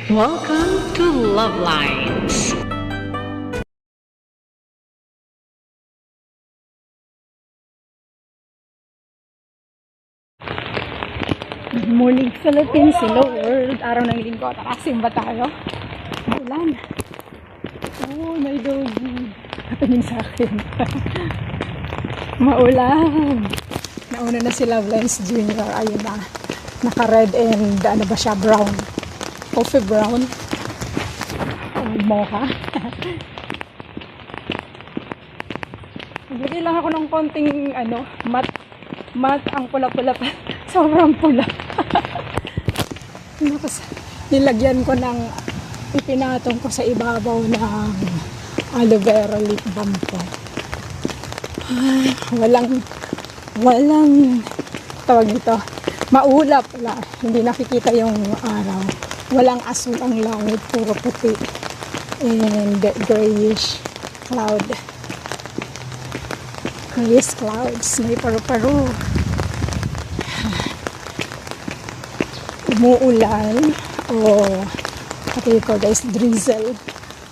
Welcome to Love Lines. Good morning Philippines, hello world. Araw ng linggo, tara simba tayo. Ulan. Oh, may doggy. Patingin sa akin. Maulan. Nauna na si Love Lines Jr. Ayun na. Naka red and ano ba siya, brown. Coffee brown. Mocha. Naglagay lang ako ng konting mat ang pula-pula pa. Sobrang pula. Tapos nilagyan ko ng ipinatong ko sa ibabaw ng aloe vera lip balm ko. Ay, walang tawag nito. Maulap. Hindi nakikita yung araw. Walang asul ang langit, puro puti and grayish cloud. Grayish clouds, may paru-paru. Umuulan o pati ko guys, drizzle,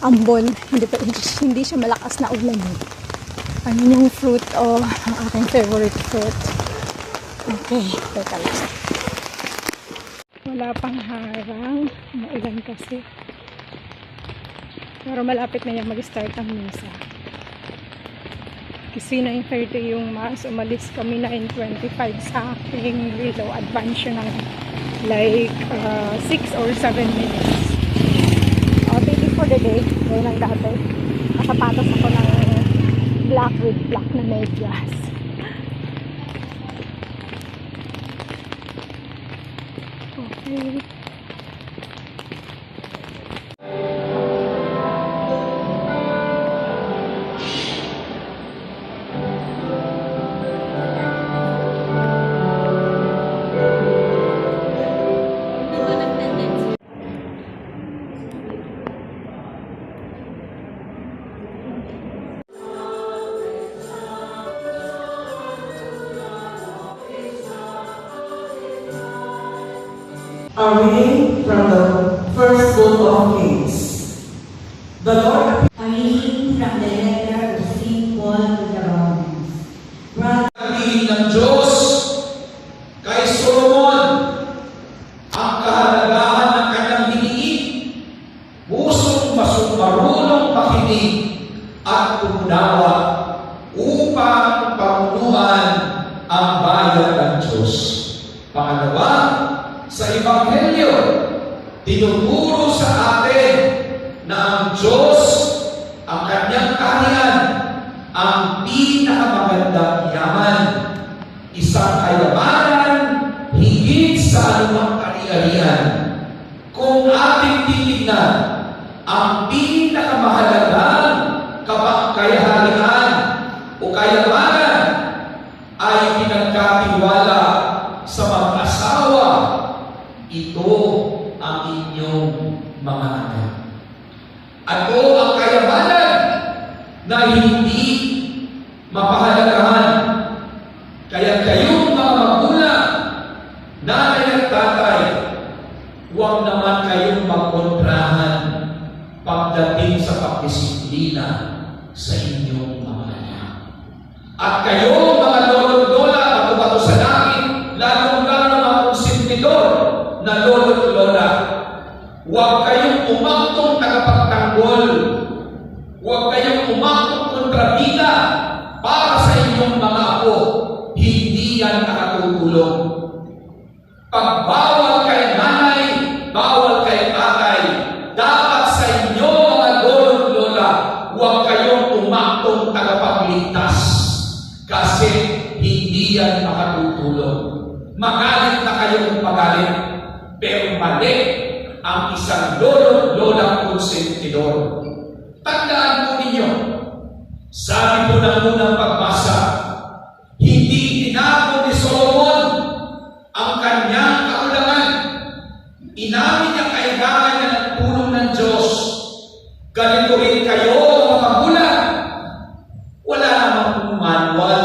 ambon, hindi siya malakas na ulan. Ano yung fruit o ang aking favorite fruit. Okay, teka lang. Wala pang harang, maulan kasi. Pero malapit na yan mag-start ang misa. Kasi 9:30 yung mass, umalis kami 9:25 sa aking Willow. Advance yun ng like 6 or 7 minutes. Waiting for the day. Ngayon lang dati. Nakapatos ako ng black with black na medyas. Okay. A reading from the first book of Kings. The Lord. A reading from the letter of St. Paul to the Romans. Sabihin ng Diyos kay Solomon ang kahalagahan ng kanyang hiniing, pusong marunong makinig at umunawa upang pamunuan ang bayan ng Diyos. Pangalawa, sa Ebanghelyo, tinuturo sa atin na ang Diyos, ang kanyang kaharian, ang pinakamagandang yaman, isang kayamanan higit sa anumang ari-arian. Kung ating titignan, ang pinakamahalagang kaharian o kayamanan ay pinagkatiwala sa mag-asawa. Ito ang inyong mga anak. At ito ang kayamanan na hindi mapahalagahan. Kaya kayong mga magulang, nanay at tatay, huwag naman kayong magkontrahan pagdating sa pagdisiplina sa inyong mga anak. At kayong mga lolo-lola, bato-bato sa langit, lalong-lalo mga konsentidor na lolo-lola, huwag kayong umaktong tagapagtanggol. Huwag kayong umaktong kontrabida para sa inyong mga apo. Hindi yan nakatutulong. Pagbawal kay nanay, bawal kay tatay, dapat sa inyo mga lolo-lola, huwag kayong umaktong tagapagligtas. Kasi hindi yan makatutulong. Magalit na kayong magalit, pero mali ang isang lolo-lolang konsentidor. Tandaan po ninyo, sabi po ng unang pagbasa, hindi tinapon ni Solomon ang kanyang kakulangan. Inamin niya kailangan niya ng tulong ng Diyos. Ganito rin kayo, mga magulang. Wala namang manual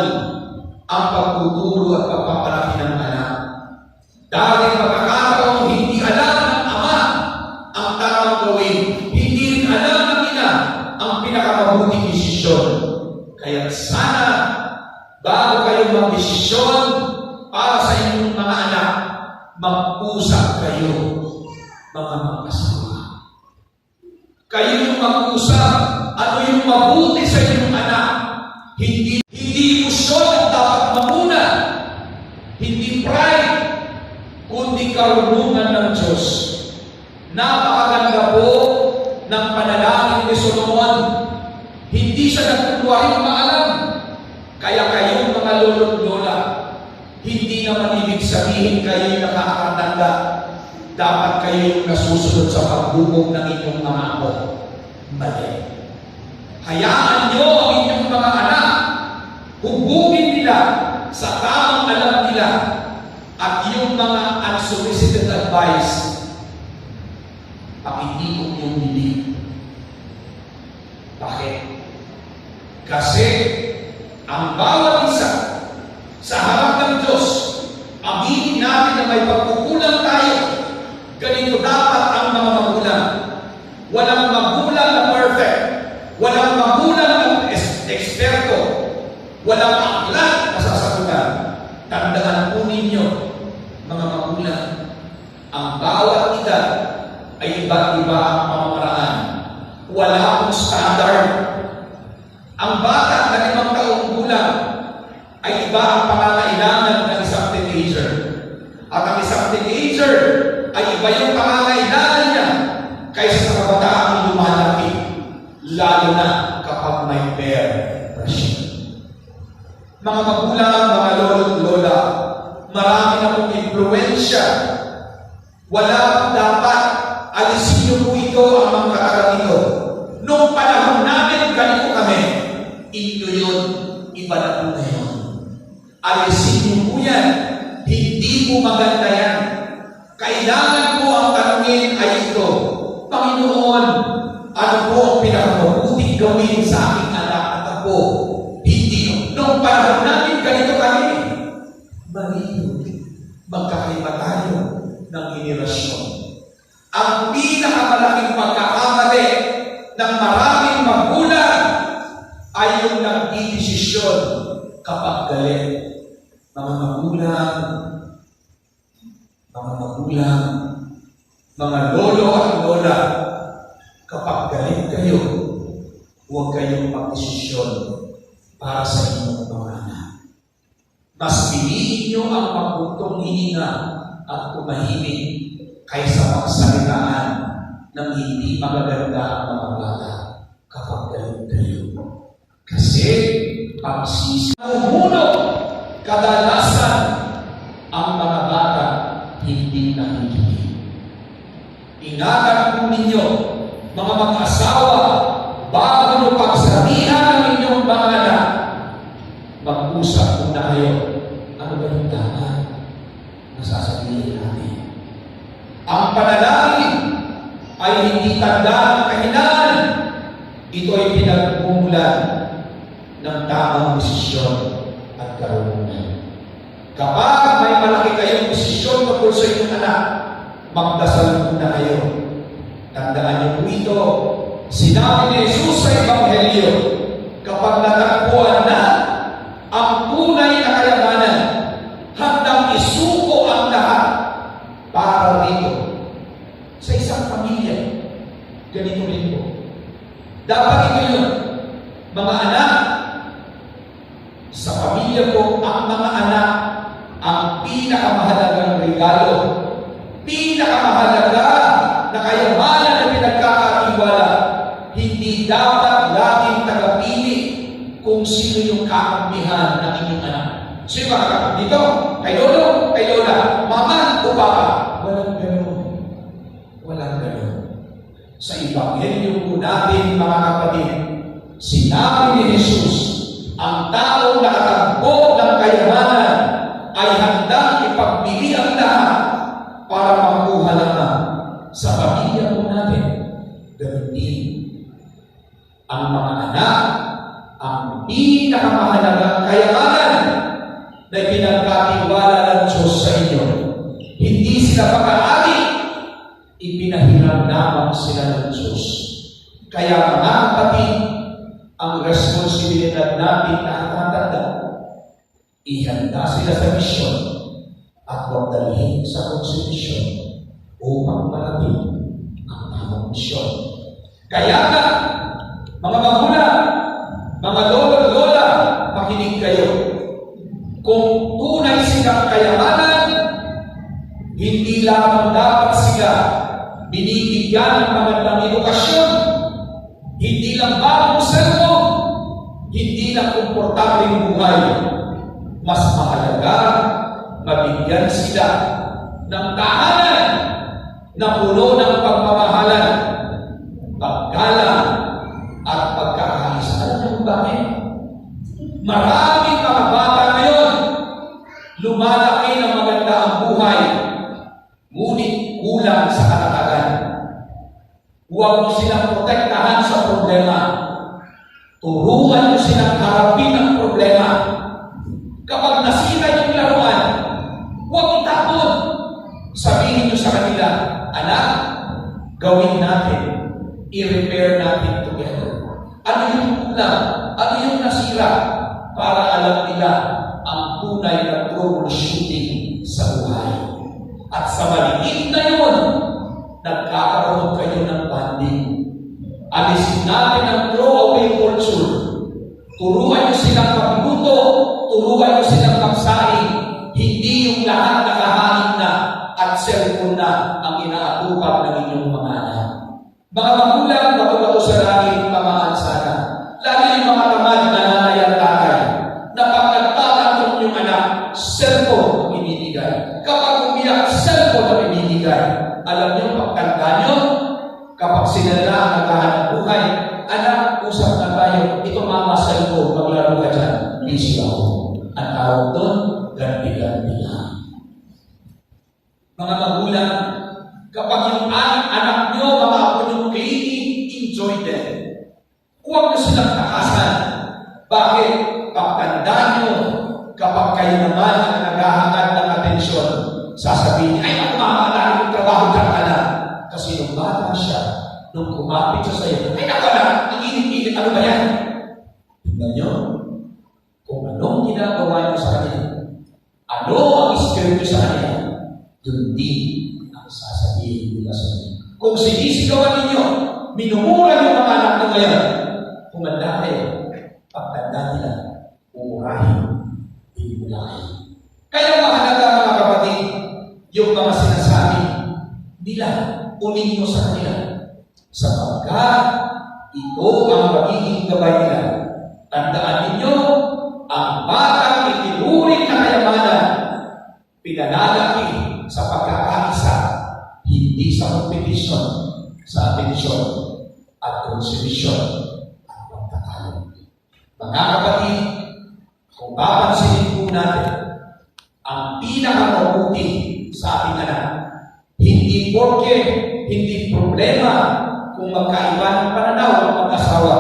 ang pagtuturo at pagpapalaki ng anak. Dahil pagkakataon hindi alam ng ama ang mag-usap kayo, mga mag-asawa. Kayo yung mag-usap, ano yung mabuti sa inyong anak. Hindi emosyon ang dapat mamuna. Hindi pride, kundi karunungan ng Diyos. Napakaganda po ng panalangin ni Solomon. Hindi siya nagkunwaring maalam. Kaya kayong mga lolo't lola, hindi naman ibig sabihin kayo yung nakakatanda. Dapat kayo yung nasusunod sa pagbubog ng inyong mga apo. Mali. Hayaan nyo ang inyong mga anak. Hubugin nila sa tamang alam nila. At yung mga unsolicited advice, pakitikot yung bibig. Bakit? Kasi ang bawat isa sa harap ng Diyos, aminin natin na may pagkukulang tayo. Ganito dapat ang mga magulang. Walang magulang na perfect. Walang magulang na eksperto. Walang aklat na sasagutan. Tandaan po ninyo, mga magulang, ang bawat edad ay iba't iba ang pamamaraan. Wala akong standard. Ang bata na 5 taong gulang ay iba ang pangangailangan ng isang teenager. At ang isang teenager ay iba yung pangangailangan niya kaysa sa kabataang lumalaki, lalo na kapag may peer pressure. Mga magulang, mga lolo't lola, marami na pong impluensya. Wala dapat alisin niyo po ito ang mga kaaralan ito. Noong panahon namin, ganito kami. Inyo yun, iba na po ngayon. Alisin niyo po yan. Hindi po maganda yan. Kailangan po ang tanungin ay ito, Panginoon, ano po ang pinakamabuting gawin sa aking anak at apo? Hindi. Noong panahon namin, ganito kami. Mali. Magkakaiba tayo ng henerasyon. Ang pinakamalaking pagkakamali ng maraming magulang ay yung nagdidesisyon kapag galit. Mga magulang, mga lolo at lola, kapag galit kayo, huwag kayong magdesisyon para sa inyong mga anak. Mas piliin nyo ang magbutong hininga at tumahimik kaysa magsalitaan ng hindi magaganda ang mga bata kapag galit kayo. Kasi pagsisi umuno, kadalasan ang mga bata hindi nakikinig. Ingatan po ninyo, mga mag-asawa, bago nyo pagsabihan ang inyong mga anak, mag-usap muna kayo. Ano ba yung tama na sasabihin natin? Ang panalangin ay hindi tanda ng kahinaan. Ito ay pinagmumulan ng tamang desisyon at karunungan. Kapag may malaki kayong desisyon tungkol sa inyong anak, magdasal muna kayo. Tandaan niyo po ito. Sinabi ni Jesus sa Ebanghelyo, kapag natagpuan na ang tunay na kayamanan, handang isuko ang lahat para rito. Sa isang pamilya, ganito rin po. Dapat ito yun. Mga anak, sa pamilya ko, ang mga anak, ang pinakamahalagang regalo, pinakamahalaga na kayamanan na pinagkakatiwala, hindi dapat laging tagapili kung sino yung kakampihan ng inyong anak. Sino ba kakapit dito? Kay lolo, kay lola, mama o papa? Walang gano'n. Walang gano'n. Sa Ebanghelyo po natin, mga kapatid, sinabi ni Jesus, ang taong nakatagpo ng kayamanan ay handang ipagbili ang lahat para makuha naman sa pamilya po natin. Ganun din. Ang mga anak, ang pinakamahalagang kayamanan na pinagkatiwala ng Diyos sa inyo. Hindi sila pag-aari, ipinahiram lamang sila ng Diyos. Kaya mga kapatid, ang responsibilidad natin na tatanda, ihanda sila sa misyon at huwag dalhin sa konsumisyon upang marating ang tamang misyon. Kaya nga, mga magulang, mga lolo at lola, makinig kayo. Kung tunay silang kayamanan, hindi lamang dapat sila binibigyan ng magandang edukasyon, hindi lang bagong cellphone, hindi lang komportableng buhay. Mas mahalaga, mabigyan sila ng tahanan na puno ng pagmamahalan, paggalang, at pagkakaisa. Alam niyo kung bakit? Maraming mga bata ngayon, lumalaki ng maganda ang buhay, ngunit kulang sa katatagan. Huwag mo silang protektahan sa problema. Turuan mo silang harapin ang problema. Kapag nasira yung laruan, huwag itapon. Sabihin nyo sa kanila, anak, gawin natin. I-repair natin together. Ano yung kulang? Ano yung nasira? Para alam nila ang tunay na troubleshooting sa buhay. At sa maliit na yun, nagkakaroon kayo ng bonding. Alisin natin ang throwaway culture. Turuan nyo silang magluto, turuan nyo silang magsaing. Hindi yung lahat nakahangin na at cellphone na ang inaatupag ng inyong mga anak. Mga magulang, bago sa langit, pamaan sana. Lalo yung mga tamad na nanay at tatay, na pag nagtatanong yung anak, cellphone ang binibigay. Kapag umiyak, cellphone ang binibigay. Alam nyo, pagtanda nyo, kapag sila na ang naghahanap buhay, anak, usap na tayo, ito mama, cellphone, maglaro ka dyan, busy ako. Ang tawag doon, ganti-ganti na. Mga magulang, kapag yung anak nyo, mga apo nyo, enjoy them. Huwag na silang takasan. Bakit? Pagtanda nyo, kapag kayo naman ang naghahangad ng atensyon, sasabihin niya, ay, ako makakalahin yung trabaho ka na. Kasi nung bata siya, nung kumapit siya sa'yo, ay, nakala, ang init-init, ano ba yan? Tingnan nyo, kung anong ginagawa nyo sa kanya, ano ang espiritu sa kanya, yun din ang sasabihin nila sa inyo. Kung sinisigawan ninyo, minumura yung mga anak nyo ngayon, kumanda kayo, pagtanda nila, umurahin, ibulahin. Kaya mahalaga mga kapatid, yung mga sinasabi nila, unin nyo sa kanila, sapagkat ito ang magiging gabay nila. Tandaan ninyo, ang batang itinuring na kayamanan, pinalalaki sa pagkakaisa, hindi sa kompetisyon, sa atensyon at konsumisyon at pagkakaroon. Mga kapatid, kung papansinin po natin, ang pinakamabuti sa ating anak, hindi porke, hindi problema kung magkaiba ng pananaw ng mag-asawa.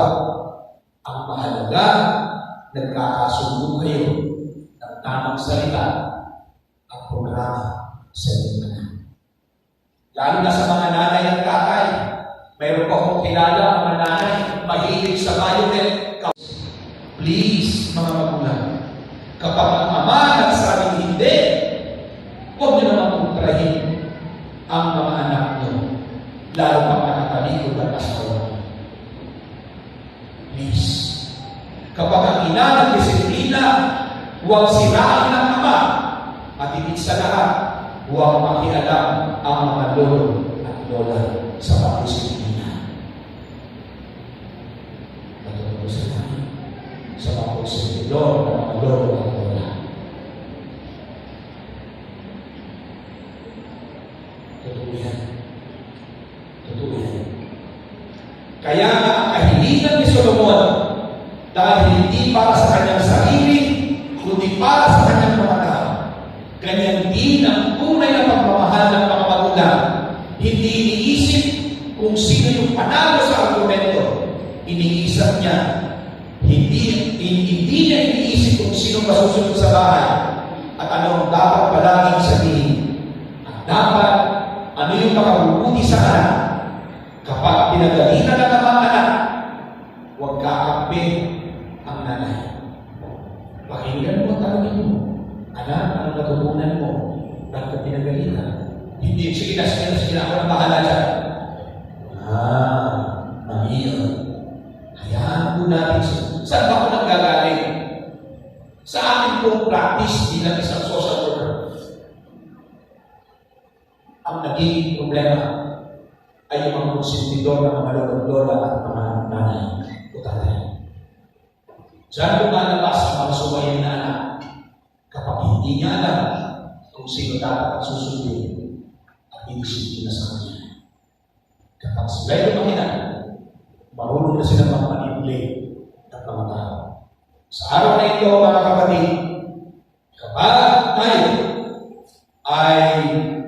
Ang mahalaga, nagkakasundo kayo ng tamang salita at programa sa inyong anak. Lalo na sa mga nanay at tatay, mayroon pa akong kilala ang mga nanay, mahilig sa violet. Please, mga magulang, kapag ang ama nagsabing hindi, huwag niyo naman kontrahin ang mga anak niyo, lalo pang nakatalikod ang asawa. Please, kapag ang ina ng disiplina, huwag sirain ng ama, at higit sa lahat, huwag makialam ang mga lolo at lola sa pagdisiplina. Matulog sa namin sa pagdisiplina ng mga lolo at lola. Totoo yan. Totoo yan. Kaya nga ang kahilingan ni Solomon, dahil hindi para sa kanyang sarili, kundi para sa kanyang mga tao. Ganyan din ang tunay na pagmamahal ng mga magulang. Hindi iniisip kung sino yung panalo sa argumento. Iniisip niya. Hindi niya iniisip kung sino masusunod sa bahay at ano ang dapat palaging sabihin. At dapat, ano yung makabubuti sa anak. Kapag pinagalitan ng mga anak, huwag kakampi ang nanay. Pakinggan mo, tanongin mo. Anak, anong natutunan mo? Ba't ka pinagalitan? Hindi, sige na, ako na bahala dyan. Mali yun. Hayaan po natin siya. Saan ba ako nanggagaling? Sa akin pong practice bilang isang social worker. Ang naging problema ay yung mga konsentidor ng mga lola at mga nanay o tatay. Diyan lumalabas ang mga sumayin na anak kapag hindi niya alam kung sino dapat ang susundin at inisipin na sa kanya. Kapag sila'y lumaki na, marunong na sila mag-manipulate at mga tao. Sa araw na ito, mga kapatid, kapag tayo ay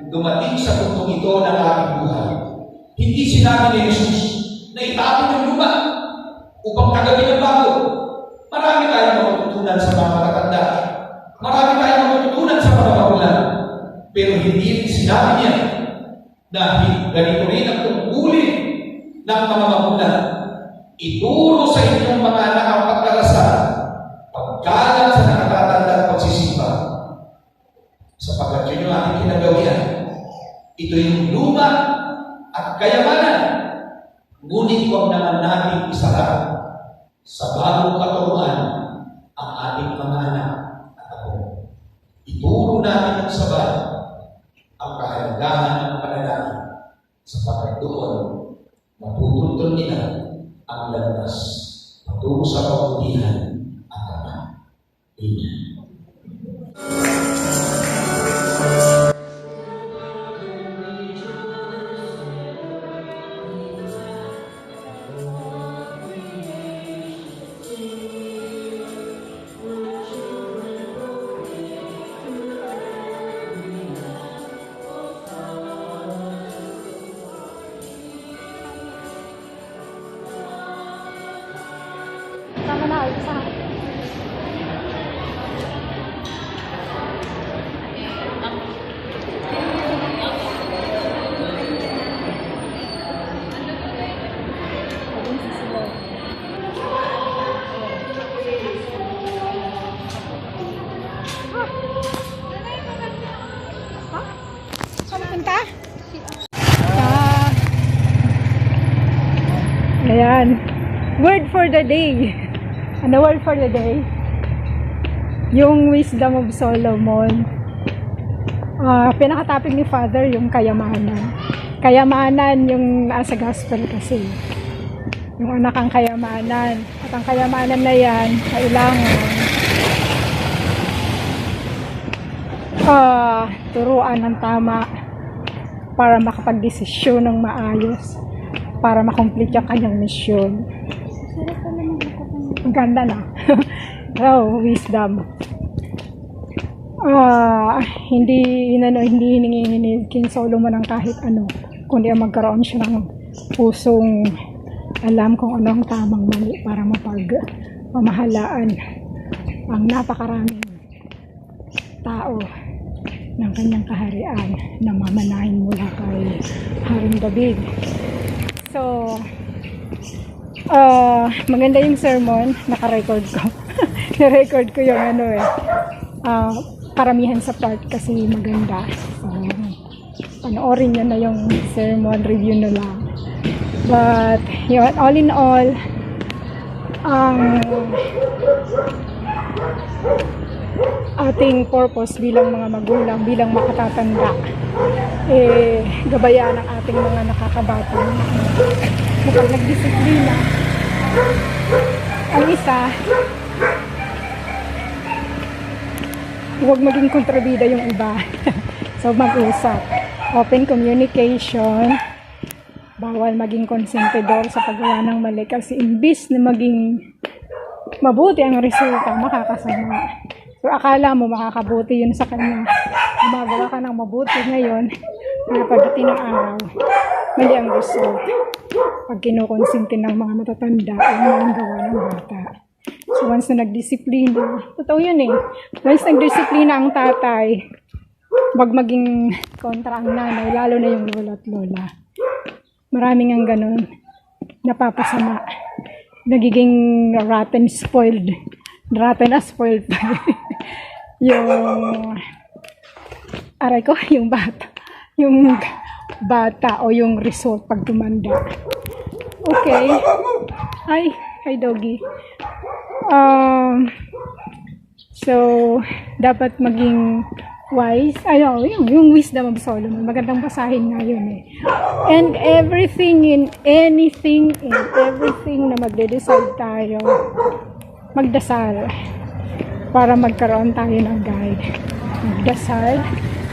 dumating sa puntong ito ng ating buhay, hindi sinabi ni Jesus na itapon ng luma upang tagabin ng bago. Marami tayong matutunan sa mga matatanda. Marami tayong matutunan sa mga magulang. Pero hindi rin sinabi niya na ganito rin ang tungkulin ng mga magulang. Ituro sa inyong mga anak ang pagdarasal, pagkalat sa nakatatanda at pagsisimba. Sapagkat yun yung ating kinagawian. Ito yung luma at kayamanan. Ngunit huwag naman natin isarap sa bagong katuruan ang ating mga anak at ako. Ituro natin ang sabay ang kahalagahan ng panalangin sapagkat doon matutuntun nila ang landas patungo sa kabutihan at tama. Amen. Tama na, isa. Saan punta? Ayan. Word for the day. Ano word for the day? Yung wisdom of Solomon. Pinakatopic ni Father yung kayamanan. Kayamanan yung nasa gospel kasi. Yung anak ang kayamanan. At ang kayamanan na yan, kailangan turuan ng tama para makapag-desisyon ng maayos, para makomplete yung kanyang misyon. Ang ganda na. So, wisdom. Hindi hiningi King Solomon ng kahit ano, kundi ang magkaroon siya ng pusong alam kung ano ang tamang mali para mapagmamahalaan ang napakaraming tao ng kanyang kaharian na mamanahin mula kay Haring David. So, maganda yung sermon, naka-record ko. Na-record ko yung karamihan sa part kasi maganda. So, panoorin nyo na yung sermon, review na lang. But, yun, all in all, ating purpose bilang mga magulang, bilang makatatanda, gabayan ang ating mga nakakabata. Kapag nagdisiplina, ang isa, huwag maging kontrabida yung iba. So, mag-usap. Open communication. Bawal maging konsentidor sa paggawa ng mali. Kasi imbis na maging mabuti ang resulta, makakasama. So, akala mo makakabuti yun sa kanya. Gumagawa ka ng mabuti ngayon, para pagdating ng araw, mali ang result. Pag kinukonsinti ng mga matatanda, yun ang gawa ng bata. So, once na nagdisiplina, totoo yun eh. Once nagdisiplina ang tatay, wag maging kontra ang nanay, lalo na yung lola at lola. Maraming ang ganun, napapasama. Nagiging rotten spoiled. Rotten as spoiled. Yung aray ko, yung bata. Yung bata o yung result pag tumanda. Okay. Hi doggy. So, dapat maging wise. Yung wisdom of Solomon. Magandang basahin nga yun eh. And everything na magde-decide tayo, magdasal para magkaroon tayo ng guide. Magdasal.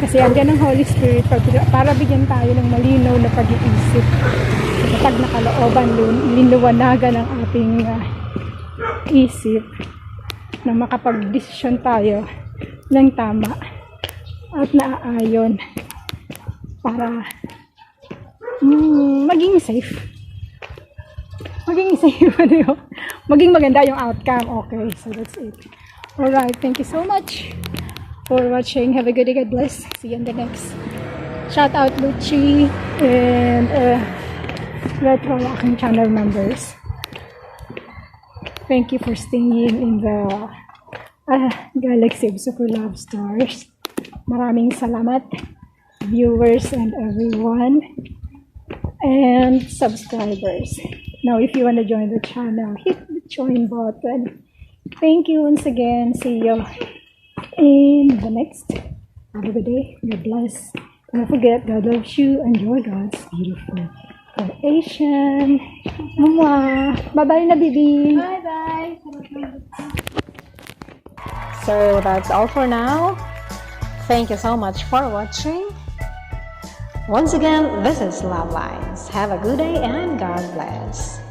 Kasi andyan ang Holy Spirit para bigyan tayo ng malinaw na pag-iisip. Kapag nakalooban, linuwanagan ang ating isip na makapag-desisyon tayo ng tama at naaayon para maging safe. Maging maganda yung outcome. Okay, so that's it. Alright, thank you so much for watching. Have a good day. God bless. See you in the next. Shout out Luchi and Retro aking channel members. Thank you for staying in the Galaxy of Super Love Stars. Maraming salamat, viewers and everyone, and subscribers. Now, if you want to join the channel, hit the join button. Thank you once again. See you in the next. Have a good day. God bless. Don't forget, God loves you. Enjoy God's beautiful creation. Mwah. Bye-bye na, baby. Bye-bye. So that's all for now. Thank you so much for watching. Once again, this is Love Lines. Have a good day and God bless.